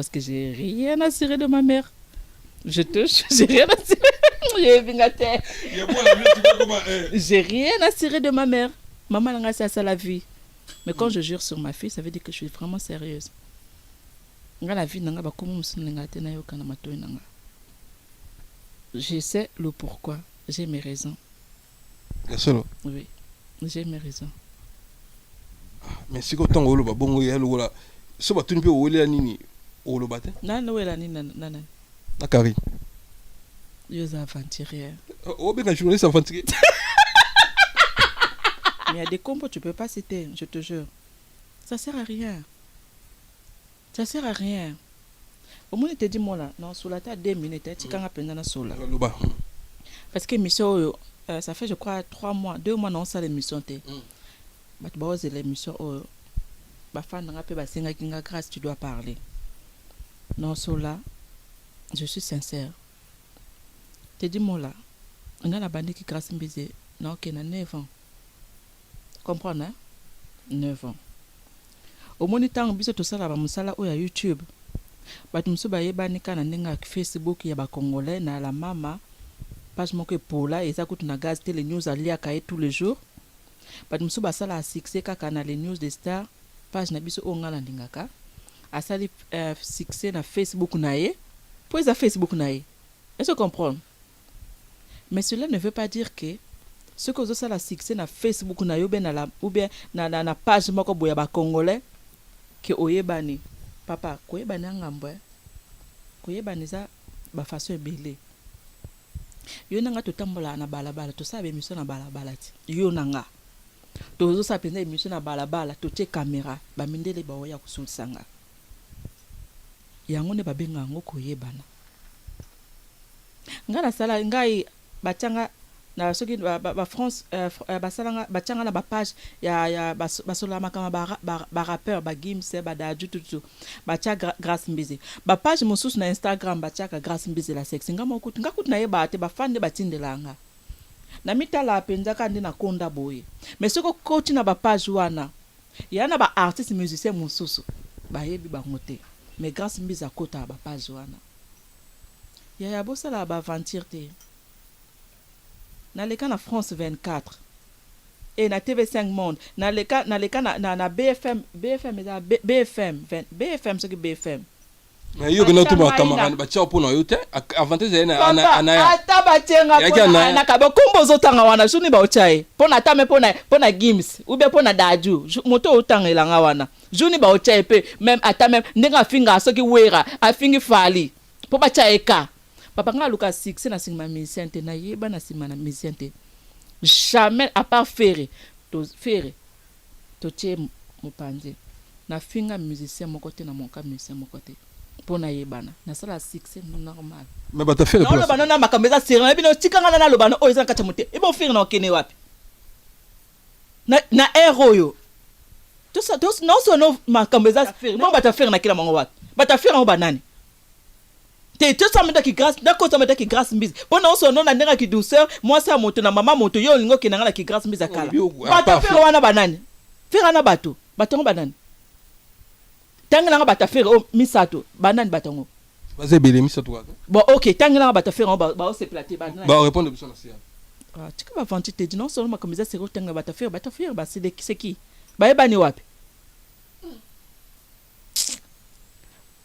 Parce que j'ai rien à cirer de ma mère. Je te j'ai rien à cirer. J'ai rien à cirer de ma mère. Maman n'a c'est ça la vie. Mais quand je jure sur ma fille, ça veut dire que je suis vraiment sérieuse. La vie n'a pas comme je sais le pourquoi. J'ai mes raisons. Oui, j'ai mes raisons. Mais si quand on va bon là, ça va tout un peu où est nini au le bâtiment. Non, non, là, non. Nakari. Ils aventuriers. Oh ben, journaliste aventurier. Mais il y a des combos tu peux pas citer, je te jure. Ça sert à rien. Ça sert à rien. Au moins, il te dit, moi là, non, sur la table 2 minutes, tu as appelé dans sola. Parce que l'émission, ça fait, je crois, 3 mois, 2 mois, non, ça l'émission. Tu vas l'émission, grâce, tu dois parler. Non, sola, je suis sincère. Tu dis, moi là, on a la bande qui grâce baiser. Non, qui a 9 ans. Comprends, hein? 9 ans. Au moins, il y a tout ça là, il y a YouTube. Batu msuba yeba nika na nenga Facebook ya ba Congolais na la mama page moko pola eza kutu na gaz tele news alia kae tous les jours. Batu msuba sala a succès kaka na les news des stars page na biso onga na ndingaka. Asali succès na Facebook na ye. Pour eza Facebook na ye. Est-ce que tu comprends? Mais cela ne veut pas dire que ce que ça la succès na Facebook na yo ben na la ou bien na page moko boya ba Congolais que oyebani. Papa, koyeba nangambwe. Koyeba niza ba façon ebele. Yo nanga totambola na balabala, to sabe émission na balabala ti. Yo nanga. Tozo sa penza émission na balabala, to tie caméra, ba mindele ba oya kusulsanga. Yango ne ba benga ngo koyebana. Ngala sala ngai batanga na soki ba France basalanga batanga na ba page ya basola makama ba rappeur ba Gims ba Daju tout bacha grâce mbizi ba page mosusu na Instagram bacha ka grâce mbizi la sexe ngama okuti ngakuti na yeba te ba fande batindelanga na mitala penza kandi na konda boye mais soko koti na ba page wana yana ba artiste musicien mosusu ba yebi ba ngote mais grâce mbizi akota ba page wana ya bosala ba aventure te. Dans le cas de France 24 et na TV5 Monde, dans le cas na BFM ce que BFM. Mais yo gna tuma camarade ba tia pona yo te avantage ana ata batenga na ka ba kombo zotanga wana juni ba ochae pona tame pona Gims ou bien pona Daju moto otangela nga wana juni ba ochae pe même ata même ndenga finga soki wera afingi fali po ba chaeka. Papa nga luka succès na singma musicien te na yeba na singma na musicien te jamais à part faire to tie mopanzi na finga musicien moko te na monka musicien moko te pona yebana na sala succès normal mais ba ta faire non lobana na makameza sérieux bino tikanga na lobana o ezaka tamote e bon faire na okene wapi na héros yo tout ça non so no makameza faire non ba ta faire na kila mongo wapi ba ta faire na banani. Tout ça me qui grâce d'accord ça me qui grâce mbise bon non son nom na ndenge ki douceur moi ça moto na mama moto yo lingo ki na ki grâce mbise akala bata faire wana banani faire na bato batongo banani tanga na bata faire o misato banani batongo baze bele misato bon OK tanga na bata faire ba o se plater banani ba répondre biso na sia ah tu ka vanti te non seulement comme ça c'est tanga bata faire ba c'est qui ba ebani wapi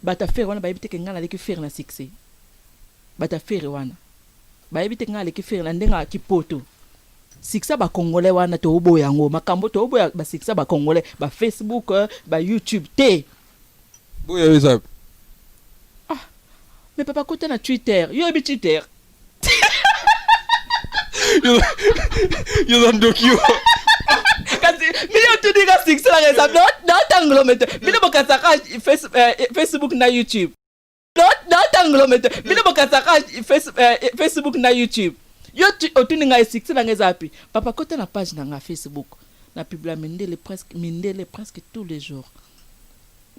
bata faire wana ba ebite ke ngala leki faire na succès bata faire wana ba ebite ngala leki faire na ndenga kipoto succès ba Congolais wana to obo yango makambo to obo ba succès ba Congolais ba Facebook ba YouTube te boya weza ah mais papa côté na Twitter yo ebi Twitter yo dans Tokyo Milo tu diga succès la raison non tanglomètre milo bokasaka Facebook na YouTube non tanglomètre milo bokasaka Facebook na YouTube yo otuninga succès na ngezapi papa côté na page na Facebook na publier mindele presque tous les jours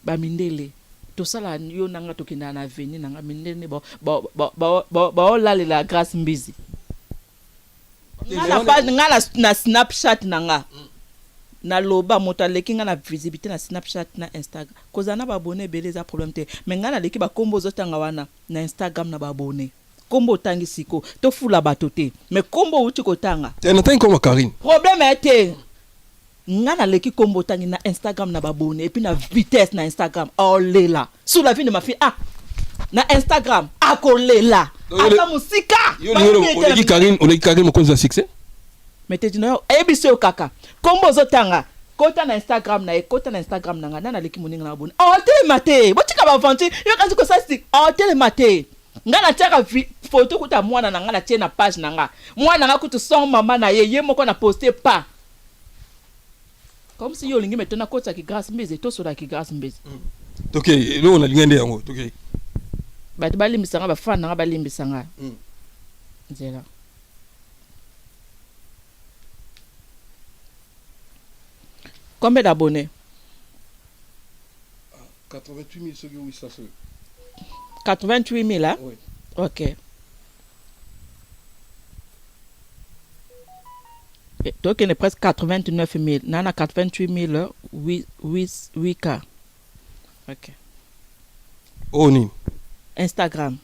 ba mindele to sala yo nanga tokinda na avenir nanga mindele ba la grâce mbizi ngala page ngala na Snapchat nanga na loba moto aleki nga na visibilité na Snapchat na Instagram koza na ba abonné belé za problème te mais nga na leki ba kombo zotanga wana na Instagram na ba abonné kombo tangi siko to fula bato te mais kombo uti kotanga te na tangi comme Karine problème était nga na leki kombo tangi na Instagram na ba abonné et puis na vitesse na Instagram oh lela sous la vie de ma fille na Instagram akolela ata musika yo leki Karine mokonzi za succès mais te dino ebiso kaka kombo zotanga kota na Instagram na kota na Instagram na nga na leki moninga na abonné oh télématé botika ba vanti yo kanzi ko sa stick oh télématé nga na tiaka photo kuta mwana na nga na tie na page na nga mwana nga kutu son mama na ye moko na poster pas comme si yo lingi metona kota ki grâce mbeze to sola ki grâce mbeze ok lo na lingende yango ok bato balimbisanga bafana nga balimbisanga nzela combien d'abonnés 88 000 ceux qui oui ça 88 000 hein? Oui. Ok. Donc il est presque 89 000. Nana 88 000 8K. Ok. Oh ni. Instagram.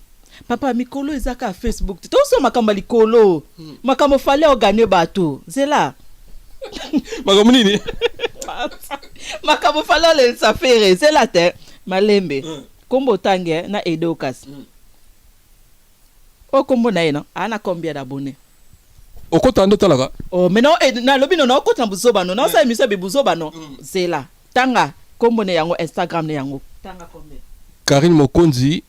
Papa mikolo ezaka Facebook. To so makamba likolo. Makamba fale ogane bato. Zela. Makamba nini? Makamba fale le safere. Zela te malembe. Kombo tange na Edokas. O kombo na ina ana combien d'abonnés? Okota ndo talaka. Oh mais non na lobi no okota buzoba no. Na sa émission be buzoba no. Zela. Tanga kombo ne yango Instagram ne yango. Tanga combien? Karine Mokonzi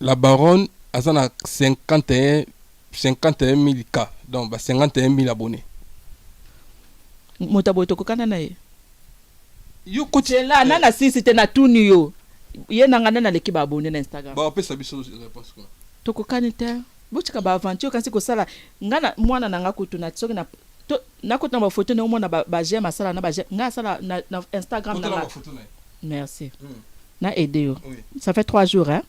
la baronne azana 51 000 k. Donc 51 000 abonnés. Motabo to kokana na ye. Yo kote la nana sisi te na tuni yo. Ye nanga na leki ba abonné na Instagram. Ba opesa biso réponse quoi. To kokani te. Botika ba aventure kasi ko sala ngana mwana nanga kutu na tsoki na to na kutu na ba photo na mona ba j'aime masala na ba nga sala na Instagram na. Merci. Na aidé yo. Oui. Ça fait 3 jours hein.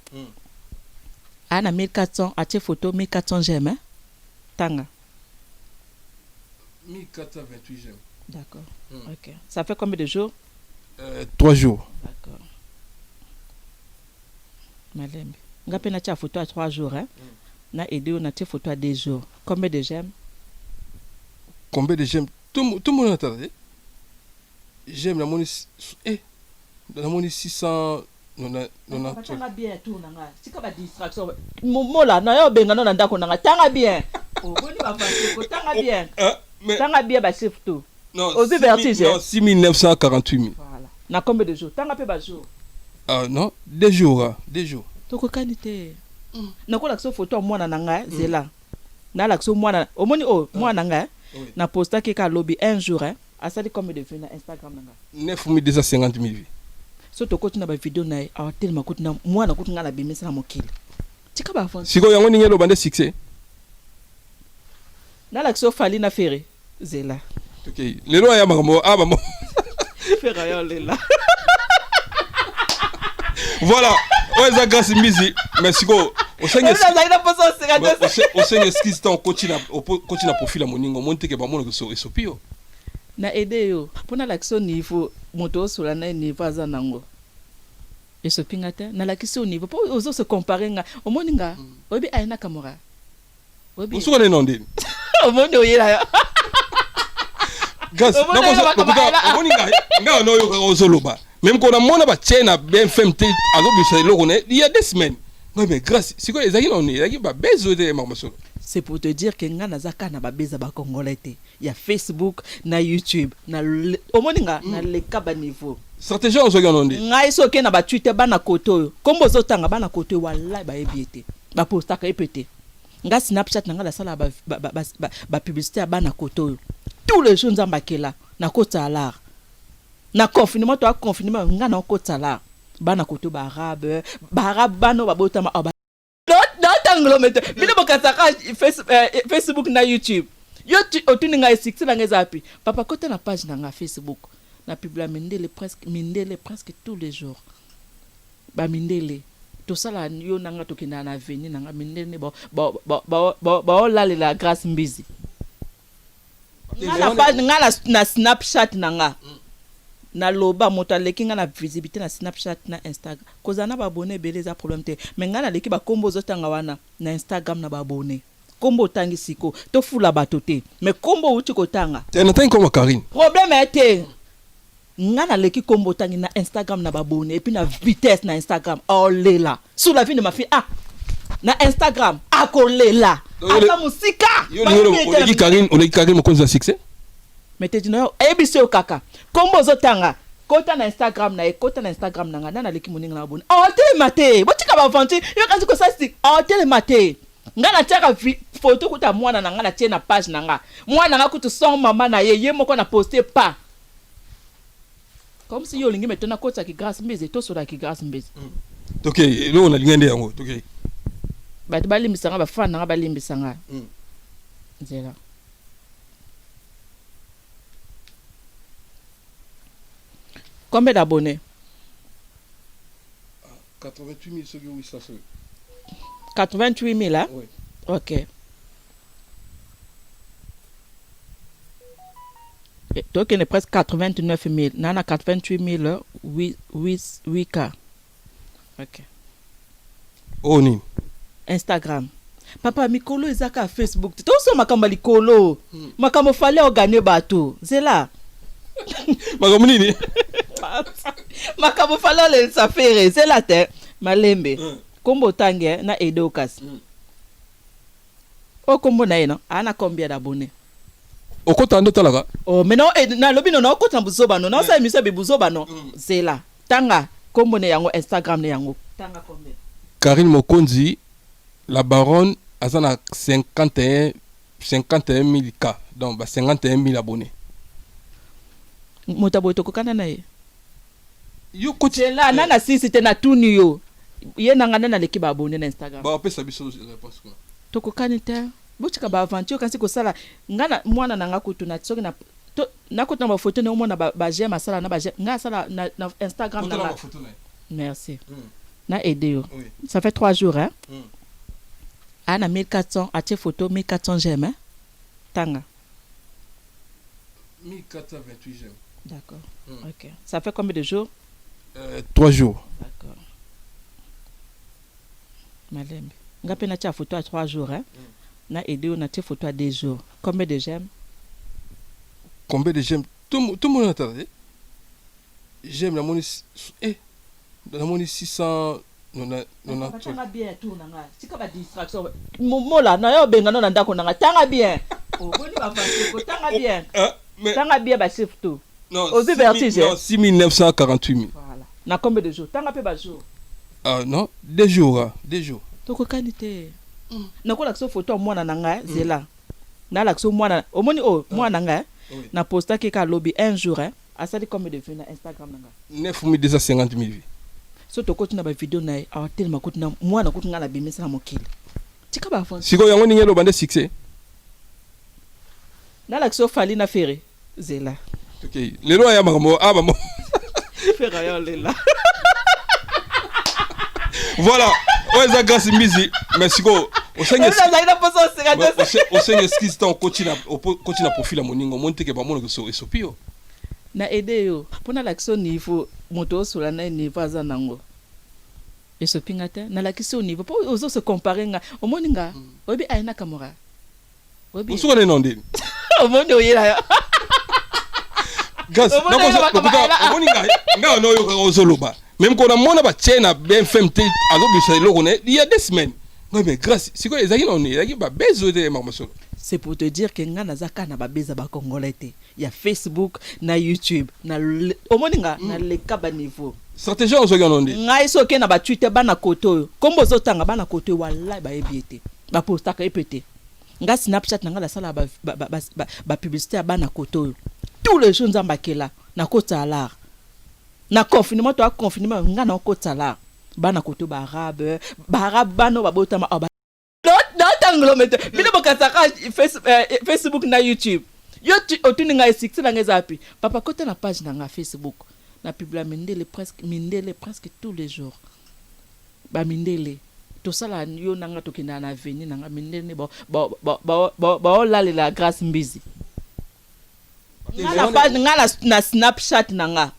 Ana 1400 à tes photos 1400 j'aime hein. Tanga. 1428 j'aime. D'accord. OK. Ça fait combien de jours? 3 jours. D'accord. Malembe. Ngape na tia photo à 3 jours hein. Na aidé na tia photo à 2 jours. Combien de j'aime? Combien de j'aime? Tout le monde entend. J'aime la monnaie la monnaie 600 non tanga bien tout nanga. Sika ba distraction. Mola na yo benga no na ndako nanga. Tanga bien. Oh boni ba fancy ko tanga bien. Tanga bien ba chef tout. Non. Aux vertiges. Non 6948 000. Voilà. Na combien de jours? Tanga pe ba jour. Ah non, 2 jours, 2 jours. Toko kanite. Na ko lakso photo mwana nanga zela. Na lakso mwana omoni mwana nanga. Na posta ki ka lobby un jour hein. Asali combien de vues na Instagram nanga? 9250 000 vues. So to koti na ba video na a tellement koti na mwana koti ngala bimisa na mokili. Tika ba fon. Siko yango ningelo bande succès. Na lakso fali na fere zela. OK. Lelo ya makambo abamo. Fere ya lela. Voilà. Oza grâce mbizi. Merci go. Osenge excuse ton continue profil moningo monte ke ba mono so esopio. Na aide yo pona lakso niveau moto sola na niveau aza nango esopinga te na lakso niveau po ozo se comparer nga omoninga obi aina kamera obi usuko ne nonde omoni oyela yo gas omoninga nga no yo ozoloba même qu'on a mona ba chena ben femte azobisa loko ne il y a des semaines non mais grâce siko ezaki non ezaki ba bezo de mamasolo. C'est pour te dire que nga nazaka na babeza ba congolais te ya Facebook na YouTube na omoninga na le kaba niveau stratégie ozo ganonde ngai soke na ba Twitter bana koto kombo zotanga bana koto wallahi ba ebiete ba posta ka epete nga Snapchat na nga la sala ba publicité bana koto tous les jours nzambakela na kota alar na confinement to confinement nga na kota alar bana koto ba arabe bano ba botama bino bokataka Facebook na YouTube yo otuni nga esixi na ngezapi papa kote na page na nga Facebook na publia mindele presque tous les jours ba mindele to sala yo nanga tokina na avenir nanga mindele ba la grâce mbizi Nga page nga na Snapchat nanga. Na loba moto aleki nga na visibilité na Snapchat na Instagram. Kozana ba abonné belé za problème te. Mais nga na leki ba kombo zotanga wana na Instagram na ba abonné. Kombo tangi siko to fula bato te. Mais kombo uti kotanga. Tu n'entends comme Karine. Problème était nga na leki kombo tangi na Instagram na ba abonné et puis na vitesse na Instagram. Oh lela. Sous la vie de ma fille na Instagram akolela. Ata musika. Yo on Karine mo konza succès. Mais te dino ebise kaka. Kombo zotanga kota na Instagram na kota na Instagram na nga na leki moninga na abonné. Oh tele mate. Botika ba vanti yo kanzi ko sa stick. Oh tele mate. Nga na tiaka photo kuta mwana na nga na tie na page na nga. Mwana nga kutu son mama na ye moko na poster pas. Comme si yo lingi metona kota ki grâce mbeze to sola ki grâce mbeze. OK, lo on a lingende yango. OK. Ba balimbisanga ba fan nga balimbisanga. Nzela. Combien d'abonnés? 88 800. 88 000 hein? Oui. Ok. Donc il est presque 89 000. Nana 88 000 8K. Ok. Oh ni. Instagram. Papa mikolo ezaka Facebook. To so makamba likolo. Makamba fale ogane bato. Zela. Makamba nini? Makamba fale le safere. Zela te. Malembe. Kombo tangue na Edokas. O kombo na eno. Ana combien d'abonnés? Okota ndo talaka. Oh mais non na lobi non okota buzoba non. Non sa émission be buzoba non. Zela. Tanga kombo ne yango Instagram ne yango. Tanga combien? Karine Mokonzi, la baronne, a 51 000 cas, donc 51 000 abonnés. Motabo to kokana na ye. Yo koti là nana si c'était na tuni yo. Ye nanga na leki ba abonné na Instagram. Ba opesa biso réponse quoi. To kokani te. Botika ba aventure kasi ko sala ngana mwana nanga kutu na tsoki na to na kutu na ba photo na mona ba j'aime sala na ba nga sala na Instagram na. Merci. Na aidé yo. Oui. Ça fait 3 jours hein. Ana 1400 à tes photos 1400 j'aime hein. Tanga. 1428 j'aime. D'accord. OK. Ça fait combien de jours? 3 jours. D'accord. Malembe. Nga pe na tia photo à 3 jours hein. Na aidé yo na tia photo à 2 jours. Combien de j'aime? Combien de j'aime? Tout le monde entend. J'aime la monnaie la monnaie 600 non tanga bien tout nanga. Sika ba distraction. Mola na yo benga na ndako nanga tanga bien. Oh boni ba fa ko tanga bien. Mais tanga bien ba chef tout. Non, au vertige. Non, 6948 000. Voilà. Na combien de jours? Tanga pe ba jour. Ah non, 2 jours, 2 jours. To ko kanite. Na ko lakso photo mwana nanga zela. Na lakso mwana omoni o mwana nanga. Na posta ke ka lobby un jour hein. Asali combien de vues na Instagram nanga? 9250 000 vues. So to kotina ba video na awatel makutina mwana kutinga na bimisa na mokili. Tika ba fon. Siko yango ningelo bande succès. Na lakso fali na fere zela. OK. Lelo aya makambo abamo. Fera yo lela. Voilà. Oza grâce mbizi. Merci go. Osenge excuse ton continue profil moningo monte ke ba mono so esopio. Na aide yo pona lakso niveau moto sola na niveau za nango esopinga te na lakso niveau po ozo se comparer nga omoninga obi aina kamera obi usuko ne nondeni omoni oyela yo gas na ko omoninga nga no yo ka ozoloba même ko na mona ba chena BFM te azobisa loko ne il y a des semaines non mais grâce siko ezaki non ezaki ba bezo de mamasolo. C'est pour te dire que nga nazaka na babeza ba congolais te ya Facebook na YouTube na omoninga na leka ba niveau stratégie on soki onondi ngai soki na ba Twitter bana koto kombo zotanga bana koto wallahi ba ebiete ba postaka epete nga Snapchat nga la sala ba publicité bana koto tous les jours nzamba kela na kota alar na confinement to confinement nga na kota alar bana koto ba arabe bano ba botama Facebook na YouTube. Yo otuni nga esixi na ngezapi. Papa kote na page na nga Facebook. Na publia mindele presque tous les jours. Ba mindele. To sala yo nanga tokinda na veni nanga mindele ba la grâce mbizi. nga page nga na Snapchat nanga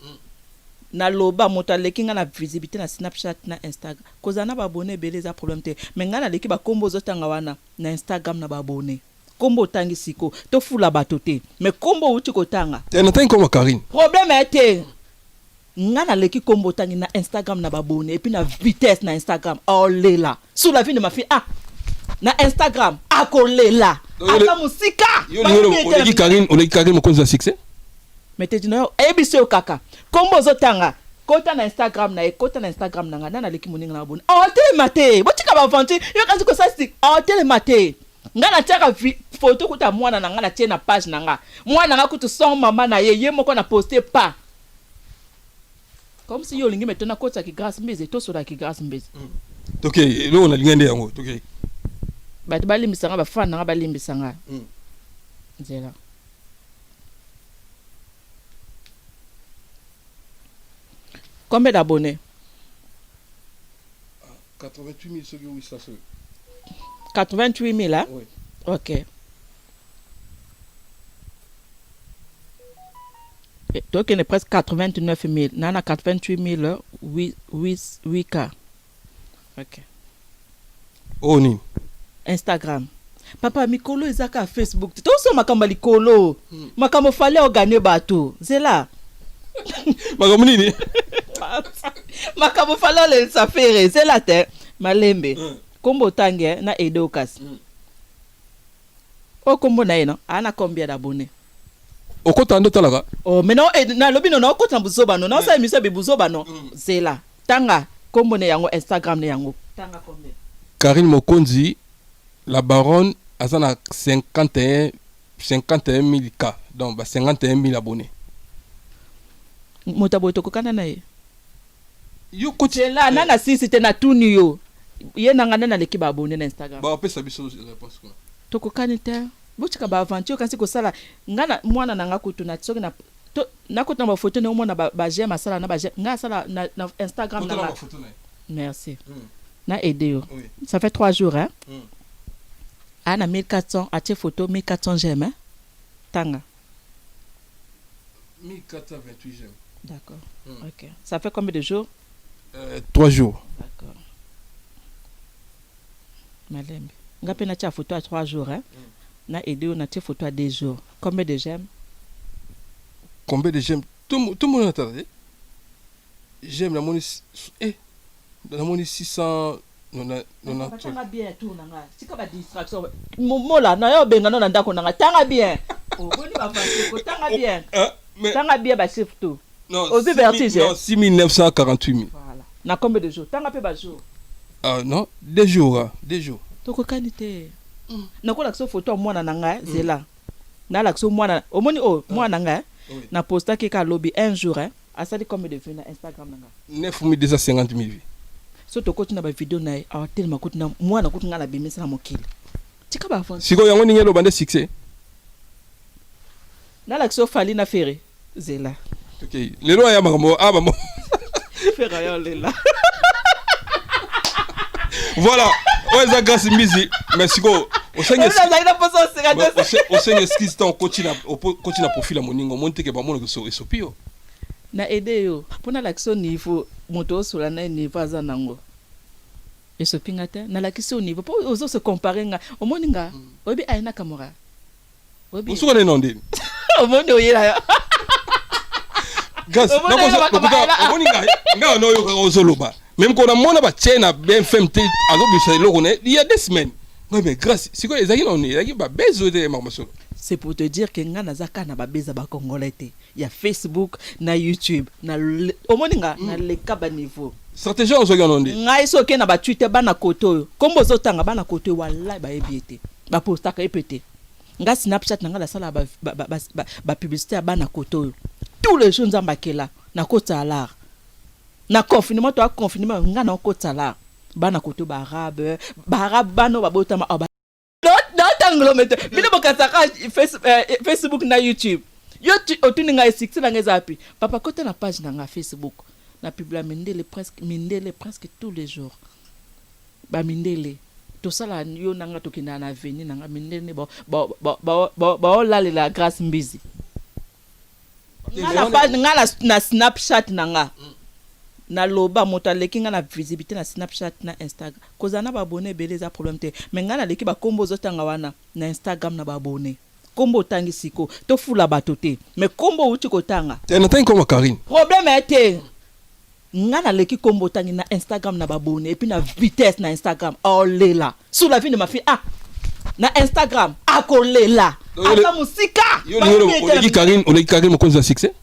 na loba moto aleki nga na visibilité na Snapchat na Instagram koza na babone belé za problème te mais nga na leki ba kombo zotanga wana na Instagram na babone kombo tangi siko to fula bato te mais kombo uti kotanga na tangi comme Karine problème était nga na leki kombo tangi na Instagram na babone et puis na vitesse na Instagram oh lela sous la vie de ma fille na Instagram akolela ata musika oleki Karine mokonzi ya succès mais te dino ebiso kaka kombo zotanga kota na Instagram na kota na Instagram nanga na leki moninga na babone oh telemate botika ba vanti yo kanzi ko sasi oh telemate nga na tiaka photo kuta mwana nanga na tie na page nanga mwana nanga kutu son mama na ye moko na poster pas comme si yo lingi metona kota ki grâce mbeze to soda ki grâce mbeze ok lo na lingende yango ok bato balimbisanga bafana nanga balimbisanga nzela combien d'abonnés 88 000 ceux qui ont 800 ceux 88 000 hein? Oui. Ok. Donc, il est presque 89 000. Nana 88 000, 8 cas. Ok. Oh, ni. Instagram. Papa, mikolo ezaka Facebook. Tout ça, makamba likolo. Makamba fallait organiser bateau. C'est là. Makamba nini? Makamba fallait les affaires. C'est là, te. Malembe. Kombo tangue na Edokas. O kombo na eno, ana combien d'abonnés? Okota ndo talaka. Oh, mais non, na lobi no okota buzoba no. Na sa émission be buzoba no. C'est là. Tanga kombo ne yango Instagram ne yango. Tanga combien? Karine Mokonzi, la baronne azana 51 000 cas. Donc 51 000 abonnés. Motabo to kokana na ye. Yo koti là nana si c'était na tuni yo. Ye nanga na leki ba abonné na Instagram. Ba pesa biso réponse quoi. Toko kanita. Botika ba aventure kansi ko sala ngana mwana nanga kutu na tsoki na to na kutu na photo na mwana ba j'aime sala na ba nga sala na Instagram na. Merci. Na aidé yo. Oui. Ça fait 3 jours hein. Ana 1400 a tes photo 1400 j'aime hein. Tanga. 1428 j'aime. D'accord. OK. Ça fait combien de jours? 3 jours. D'accord. Malembe. Nga pe na tia photo à 3 jours hein. Na aidé on a tia photo à 2 jours. Combien de j'aime? Combien de j'aime? Tout le monde entend. J'aime la monnaie la monnaie 600 non tanga bien tout nanga. Sika ba distraction. Mola na yo benga no na ndako nanga tanga bien. Oh boni ba fanti ko tanga bien. Tanga bien ba chiffre tout. Non. Aux vertige. Non, 6948 000. Voilà. Na combien de jours? Tanga pe ba jour. Non, 2 jours, 2 jours. Toko kanite. Na ko lakso photo mwana nanga zela. Na lakso mwana omoni mwana nanga na posta ki ka lobby un jour hein. Asali combien de vues na Instagram nanga? 9250 000 vues. So to continue ba vidéo na a tellement kutuna mwana kutunga na bimisa na mokili. Tika ba fon. Siko yango ningelo bande succès. Na lakso fali na fere zela. OK. Lelo ya makambo abamo. Fere ya lela. Voilà. Oza grâce mbizi. Merci go. Osenge skis ton continue profil moningo monte ke ba mono so esopio. Na aide yo. Pona lakso niveau moto osula na niveau azanango. Esopinga te na lakso niveau. Po ozo se comparer nga. Omoninga. Obi aina kamera. Obi. Osuka ne nonde. Omoni oyela yo. Gas. Omoninga. Nga no yo ozoloba. Même quand on a pas tchèna bien fait il y a 2 semaines. Non mais grâce, c'est quoi ezaki on est ba bezo de mamaso. C'est pour te dire que nga nazaka na ba beza ba congolais te. Il y a Facebook, na YouTube, na omoninga na le kaba niveau. Stratégie on soki on dit. Nga iso ke na ba Twitter bana koto. Kombo zotanga bana koto wallahi ba ebiete. Ba posta ka epete. Nga Snapchat nga la sala ba publicité bana koto. Tous les jours nzamba kela na kota alar. Na confinement to confinement nga na ko tsala bana koto ba arabe bano ba botama aba no tanglometer bino bokataka Facebook na YouTube yo otuni nga 6 na ngezapi papa kota na page na nga Facebook na publier mindele presque tous les jours ba mindele to sala yo nanga tokina na avenir nanga mindele ba la grâce mbizi nga na page nga na Snapchat nanga na loba moto aleki nga na visibilité na Snapchat na Instagram koza na babone belé za problème te mais nga na leki ba kombo zotanga wana na Instagram na babone kombo tangi siko to fula bato te mais kombo uti kotanga te na tangi comme Karine problème te nga na leki kombo tangi na Instagram na babone et puis na vitesse na Instagram oh lela sous la vie de ma fille na Instagram akolela ata musika yo oleki Karine mokonzi ya succès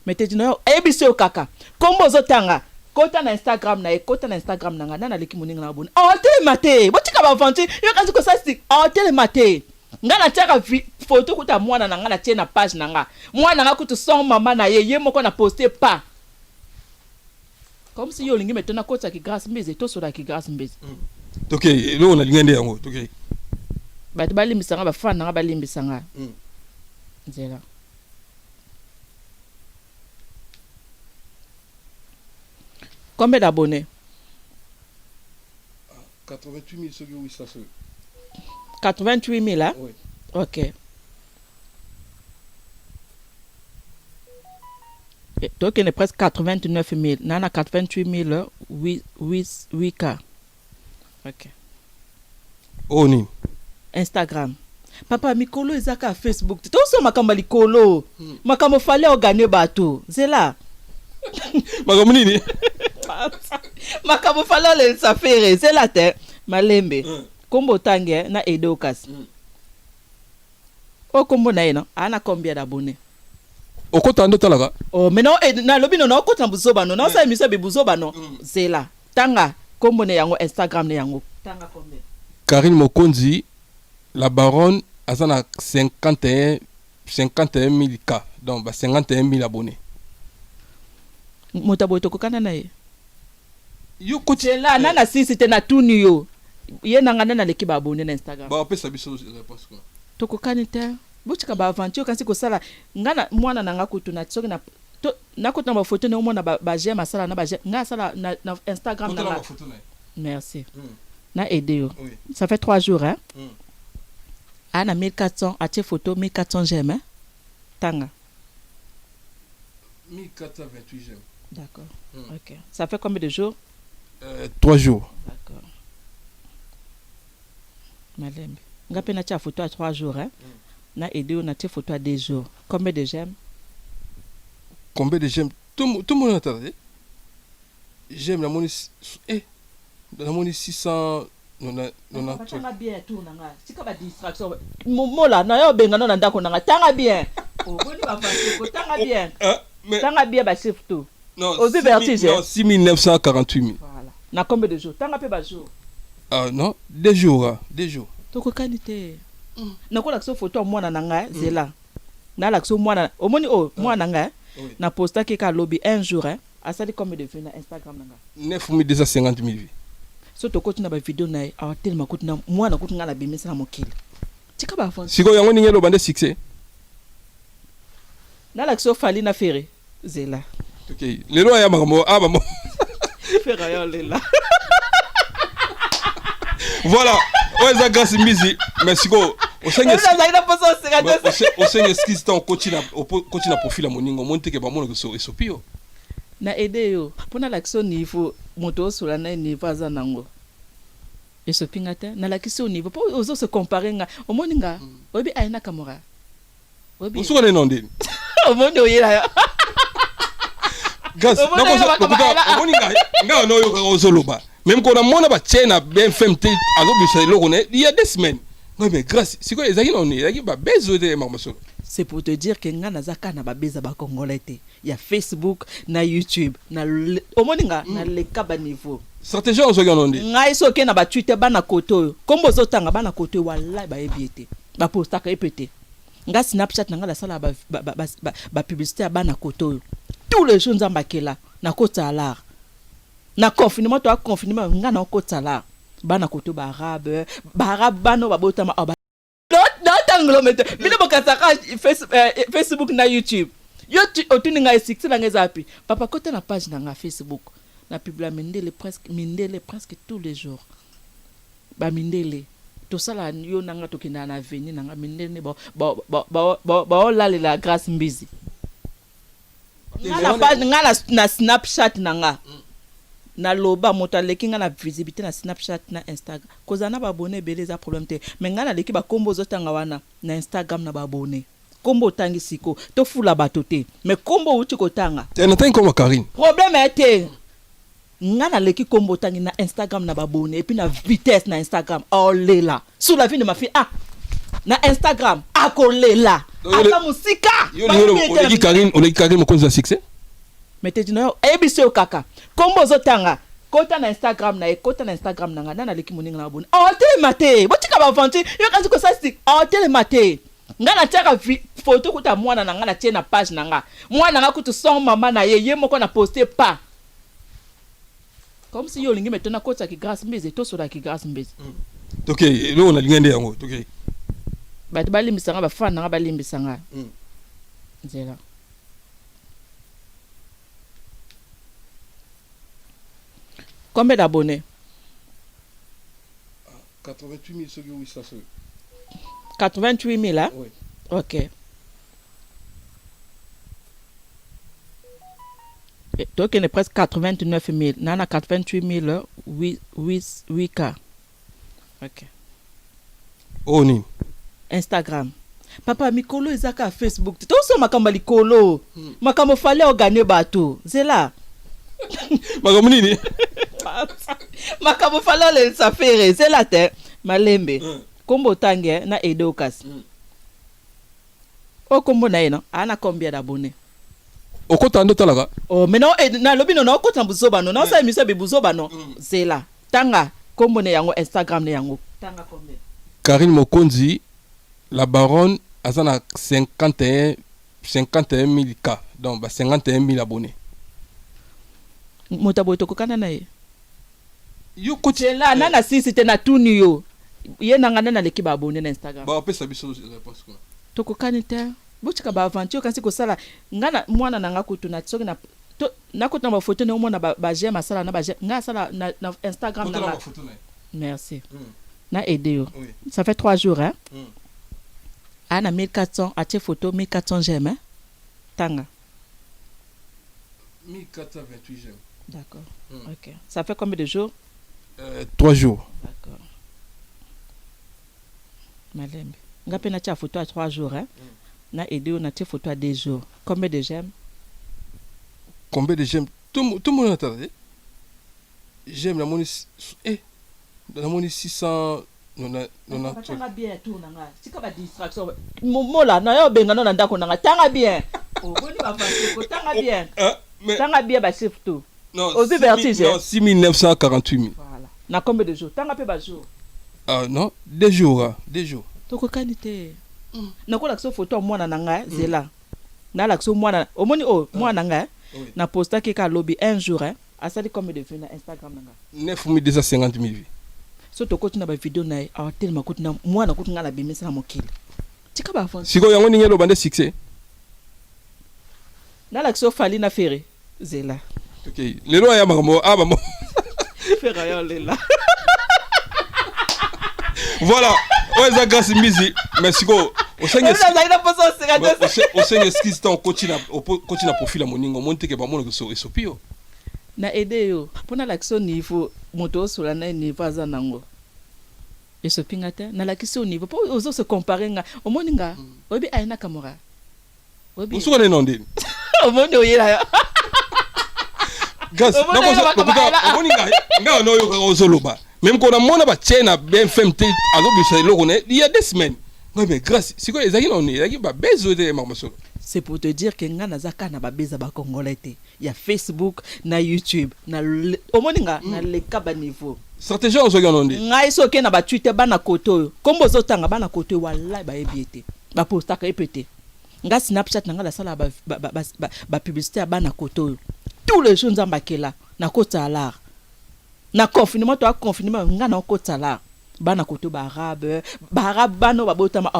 mais te dino ebisi kaka kombo zotanga kota na Instagram na ekota na Instagram nanga nana leki moninga na babone telema te botika ba vanti yo kasi ko sasi telema te nga na tiaka photo kuta mwana nanga na tie na page nanga mwana nanga kutu son mama na ye moko na poster pas comme si yo lingi metona kota ki grâce mbeze to sola ki grâce mbeze toke lo na lingende yango toke bato balimbisanga bafana nanga balimbisanga nzela combien d'abonnés 88 000 ceux qui oui ça 88 000 hein? Oui. Ok. Donc il est presque 89 000. Nana 88 000 8 cas. Ok. Oh ni. Instagram. Papa mikolo ezaka Facebook. To so makamba likolo. Makamba fale ogane bato. Zela. Makamba nini? Makamba fale le safere. Zela te malembe. Kombo tange na Edokas. O kombo na ina ana combien d'abonnés? Okota ndo talaka. Oh mais non na lobi no okota buzoba no. Na sa émission be buzoba no. Zela. Tanga kombo ne yango Instagram ne yango. Tanga combien? Karine Mokonzi la baronne azana 51 000 cas. Donc 51 000 abonnés. Motabo to kokana na ye. Yo kote la nana sisi te na tuni yo. Ye nanga na leki ba abonné na Instagram. Ba pesa biso réponse quoi. To kokani te. Botika ba aventure kasi ko sala ngana mwana nanga kutu na tsoki na to na kutu na ba photo ne omona ba j'aime masala na ba nga sala na Instagram na. Merci. Na aidé yo. Oui. Ça fait 3 jours hein. Ana 1400 a tes photo 1400 j'aime hein. Tanga. 1428 j'aime. D'accord. OK. Ça fait combien de jours? 3 jours. D'accord. Malembe. Ngape na tia photo à 3 jours hein. Na aidé on a tia photo à 2 jours. Combien de j'aime? Combien de j'aime? Tout le monde entend. J'aime la monnaie la monnaie 600 non tanga bien tout nanga. Sika ba distraction. Mola na yo benga no na ndako nanga. Tanga bien. Oh boni ba fancy ko tanga bien. Tanga bien ba chef tout. Non. Aux vertige. Non 6948 000. Voilà. Na combien de jours? Tanga pe ba jour. Non, 2 jours, 2 jours. Toko kanite. Na ko lakso photo mwana nanga zela. Na lakso mwana omoni mwana nanga na posta ke ka lobby un jour hein. Asali combien de vues na Instagram nanga? 9250 000 vues. So to koti na ba video na tellement koti na mwana koti ngala bimisa na mokili. Tika ba fon. Siko yango ningelo bande succès. Na lakso fali na fere zela. OK. Lelo ya makambo abamo. Fere ya lela. Voilà. Oza grâce mbizi. Merci go. Osenge skis ton coachina profil moningo monte ke ba mono so esopio. Na aide yo. Pona lakso niveau moto sola na niveau aza nango. Esopinga te na lakso niveau. Po ozo se comparer nga. Omoninga. Obi aina kamera. Obi. Oso na nondeni. Omoni oyela. Gas. Omoninga. Nga no yo ozoloba. Même quand on a mon abatien bien fait il y a 2 semaines. Non mais grâce, c'est quoi ezaki on est, ba bezo de mamasolo. C'est pour te dire que nga nazaka na ba beza ba congolais te. Il y a Facebook, na YouTube, na omoninga na le kaba niveau. Stratégie on so ganondi. Nga iso ke na ba Twitter ba na koto. Kombo zotanga ba na koto wallahi ba ebiete. Ba posta ka epete. Nga Snapchat nga la sala ba publicité ba na koto. Tous les jours nzamba kela na kota alar. Na confinement to confinement nga na kota la bana koto ba arabe bano ba botama ba not anglo mete bile bokataka Facebook na YouTube yo otuni nga 6 na ngezapi papa kota na page na Facebook na publier mindele presque tous les jours ba mindele to sala yo nanga tokina na avenir nanga mindele ba la grâce mbizi ngala page ngala na Snapchat nanga na loba moto aleki nga na visibilité na Snapchat na Instagram kozana ba abonné belé za problème te mais ngala leki ba kombo zotanga wana na Instagram na ba abonné kombo tangi siko to fula bato te mais kombo uti kotanga te na tangi comme Karine problème était ngana leki kombo tangi na Instagram na ba abonné et puis na vitesse na Instagram oh lela sous la vie de ma fille na Instagram akolela ata musika oleki Karine mokonzi ya succès mais te dino ebisi o kaka kombo zotanga kota na Instagram na ekota na Instagram nanga nana leki moninga na abonné telema te botika ba vanti yo kanzi ko sasi telema te ngana tiaka photo kuta mwana nanga na tie na page nanga mwana nanga kutu son mama na ye moko na poster pas comme si yo lingi metona kota ki grâce mbeze to sola ki grâce mbeze ok lo na lingende yango ok bato balimbisanga bafana nanga balimbisanga nzela combien d'abonnés 88 000 800 88 000 hein? Oui. Ok. Donc il est presque 89 000. Nana 88 000 8K. Ok. Oh ni. Instagram. Papa mikolo ezaka Facebook. To so makamba likolo. Makamba fale ogane bato. Zela. Makamba nini? Makamba fale le safere. Zela te. Malembe. Kombo tangue na Edokas. O kombo na eno. Ana combien d'abonnés? Okota ndo talaka. Oh mais non na lobi non okota buzoba non. Non sa émission be buzoba non. Zela. Tanga kombo ne yango Instagram ne yango. Tanga combien? Karine Mokonzi la baronne azana 51 000 cas. Donc ba 51 000 abonnés. Motabo to kokana na ye. Yo koti la nana sisi te na tuni yo. Ye nanga na leki ba abonné na Instagram. Ba opesa biso réponse quoi. To kokani te. Botika ba aventure kasi ko sala ngana mwana nanga kutu na tsoki na to na kutu na ba photo na mwana ba j'aime sala na ba nga sala na Instagram na la. Merci. Na aidé yo. Oui. Ça fait 3 jours hein. Ana 1400 à tes photos 1400 j'aime hein. Tanga. 1428 j'aime. D'accord. OK. Ça fait combien de jours? 3 jours. D'accord. Malembe. Nga pena tia photo à 3 jours hein. Na aidé on a tes photos à 2 jours. Combien de j'aime? Combien de j'aime? Tout le monde entend. J'aime la monnaie la monnaie 600 non tanga bien tout nanga. Sika ba distraction. Mola na yo benga na ndako nanga tanga bien. Oh boni ba fasi ko tanga bien. Tanga bien ba surtout. Non, au vertige. Non, 6948 000. Voilà. Na combien de jours? Tanga pe ba jour. Non, 2 jours, 2 jours. Toko kanite. Na ko lakso photo mwana nanga zela. Na lakso mwana omoni mwana nanga na posta ke ka lobby un jour hein. Asali combien de vues na Instagram nanga? 9250 000 vues. So to kotina ba video na tellement kotina mwana kotina la bimisa na mokili. Tika ba fon. Siko yango ninge lo bande succès. Na lakso fali na fere zela. OK. Lelo ya makambo mo. Fera yo lela. Voilà. Oza grâce mbizi. Merci go. Osenge excuse ton continue profil à moningo monte ke ba mono so esopio. Na aide yo. Pona lakso niveau moto sola na niveau za nango. Esopinga te na lakso niveau po ozo se comparer nga omoninga. Obi aina kamera. Obi. Usuko ne nonde. Omoni oyela yo. Gas, omoninga nga no yo ka ozoloba. Même quand on a battu na BFM te azobisa eloko ne il y a des semaines. Non mais grâce, c'est quoi ezaki non ezaki ba bezo de marmaso. C'est pour te dire que nga nazaka na ba beza ba congolais te. Il y a Facebook, na YouTube, na omoninga na le kaba niveau. Stratégie on soki non ndi. Ngai soki na ba Twitter bana koto. Kombo zotanga bana koto wallahi ba ebiete. Ba posta ka epete. Nga Snapchat nga la sala ba publicité bana koto. Tous les jours nzamba kela na kota alar. Na confinement to a confinement nga na kota alar. Bana koto ba arabe bano ba botama